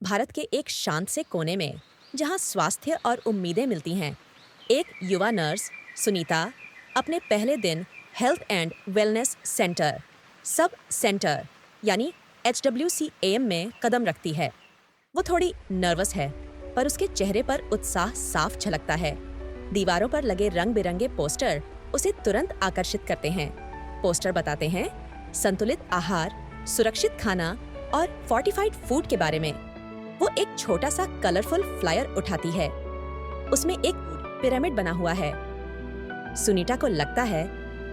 भारत के एक शांत से कोने में, जहां स्वास्थ्य और उम्मीदें मिलती हैं, एक युवा नर्स सुनीता अपने पहले दिन health and wellness centre sub centre यानी HWCAM में कदम रखती है। वो थोड़ी नर्वस है, पर उसके चेहरे पर उत्साह साफ झलकता है। दीवारों पर लगे रंग बिरंगे पोस्टर उसे तुरंत आकर्षित करते हैं। पोस्टर बताते हैं संतुलित आहार, सुरक्षित खाना और फोर्टिफाइड फूड के बारे में। वो एक छोटा सा कलरफुल फ्लायर उठाती है। उसमें एक पिरामिड बना हुआ है। सुनीता को लगता है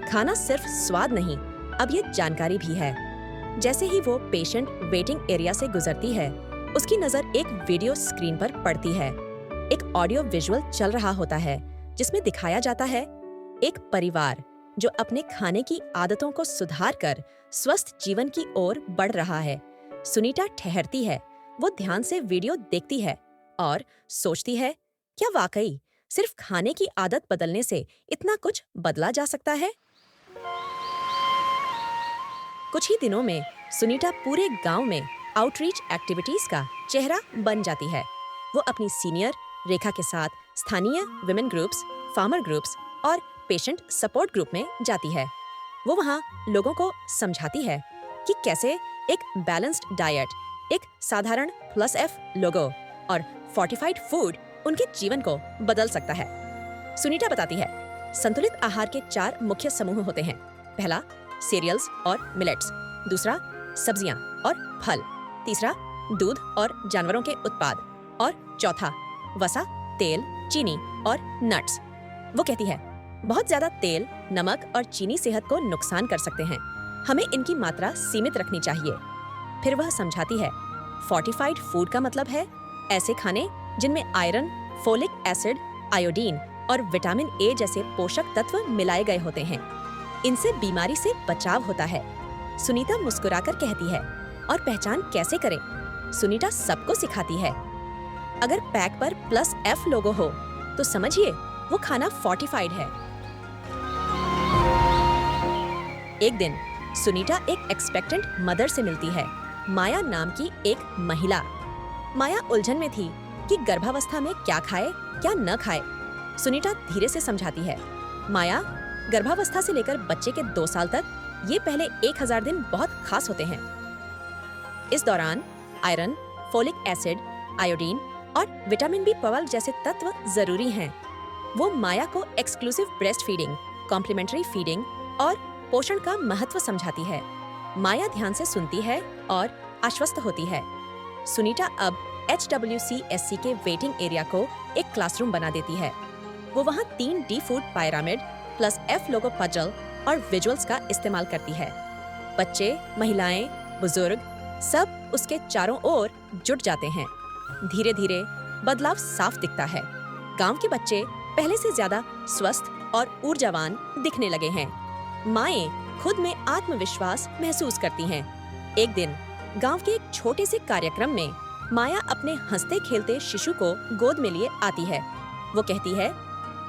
खाना सिर्फ स्वाद नहीं, अब ये जानकारी भी है। जैसे ही वो पेशेंट वेटिंग एरिया से गुजरती है, उसकी नजर एक वीडियो स्क्रीन पर पड़ती है। एक ऑडियो विजुअल चल रहा होता है, जिसमें दिखाया जाता है एक परिवार जो अपने खाने की आदतों को सुधार कर स्वस्थ जीवन की ओर बढ़ रहा है। सुनीता ठहरती है, वो ध्यान से वीडियो देखती है और सोचती है, क्या वाकई सिर्फ खाने की आदत बदलने से इतना कुछ बदला जा सकता है? कुछ ही दिनों में सुनीता पूरे गांव में आउटरीच एक्टिविटीज का चेहरा बन जाती है। वो अपनी सीनियर रेखा के साथ स्थानीय विमेन ग्रुप्स, फार्मर ग्रुप्स और पेशेंट सपोर्ट ग्रुप में जाती है। वो वहाँ लोगों को समझाती है कि कैसे एक बैलेंस्ड डाइट, एक साधारण +F लोगो और फोर्टिफाइड फूड उनके जीवन को बदल सकता है। सुनीता बताती है, संतुलित आहार के 4 मुख्य समूह होते हैं। पहला सीरियल्स और मिलेट्स, दूसरा सब्जियां और फल, तीसरा दूध और जानवरों के उत्पाद और चौथा वसा, तेल, चीनी और नट्स। वो कहती है, बहुत ज्यादा तेल, नमक और चीनी सेहत को नुकसान कर सकते हैं। हमें इनकी मात्रा सीमित रखनी चाहिए। फिर वह समझाती है, फोर्टिफाइड फूड का मतलब है ऐसे खाने जिनमें आयरन, फोलिक एसिड, आयोडीन और विटामिन ए जैसे पोषक तत्व मिलाए गए होते हैं। इनसे बीमारी से बचाव होता है। सुनीता मुस्कुराकर कहती है, और पहचान कैसे करें? सुनीता सबको सिखाती है। अगर पैक पर +F लोगो हो तो समझिए वो खाना फोर्टिफाइड है। एक दिन सुनीता एक एक्सपेक्टेंट मदर से मिलती है, माया नाम की एक महिला। माया उलझन में थी कि गर्भावस्था में क्या खाए क्या न खाए। सुनीता धीरे से समझाती है, माया, गर्भावस्था से लेकर बच्चे के 2 साल तक ये पहले 1000 दिन बहुत खास होते हैं। इस दौरान आयरन, फोलिक एसिड, आयोडीन और विटामिन B12 जैसे तत्व जरूरी हैं। वो माया को exclusive breast feeding, complementary feeding और पोषण का महत्व समझाती है। माया ध्यान से सुनती है और आश्वस्त होती है। सुनीता अब HWCSC के वेटिंग एरिया को एक क्लासरूम बना देती है। वो वहाँ 3D फूड पिरामिड +F लोगो पजल और विजुअल्स का इस्तेमाल करती है। बच्चे, महिलाएं, बुजुर्ग सब उसके चारों ओर जुट जाते हैं। धीरे धीरे बदलाव साफ दिखता है। गांव के बच्चे पहले से ज्यादा स्वस्थ और ऊर्जावान दिखने लगे हैं। माएं खुद में आत्मविश्वास महसूस करती हैं। एक दिन गांव के एक छोटे से कार्यक्रम में माया अपने हंसते खेलते शिशु को गोद में लिए आती है। वो कहती है,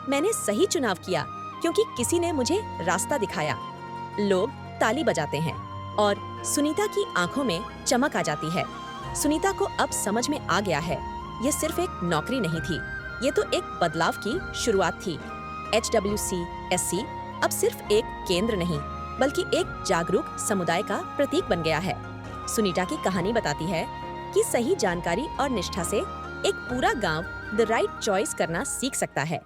मैंने सही चुनाव किया क्योंकि किसी ने मुझे रास्ता दिखाया। लोग ताली बजाते हैं और सुनीता की आंखों में चमक आ जाती है। सुनीता को अब समझ में आ गया है, ये सिर्फ एक नौकरी नहीं थी, ये तो एक बदलाव की शुरुआत थी। HWCSC अब सिर्फ एक केंद्र नहीं, बल्कि एक जागरूक समुदाय का प्रतीक बन गया है। सुनीता की कहानी बताती है कि सही जानकारी और निष्ठा से एक पूरा गांव द राइट चॉइस करना सीख सकता है।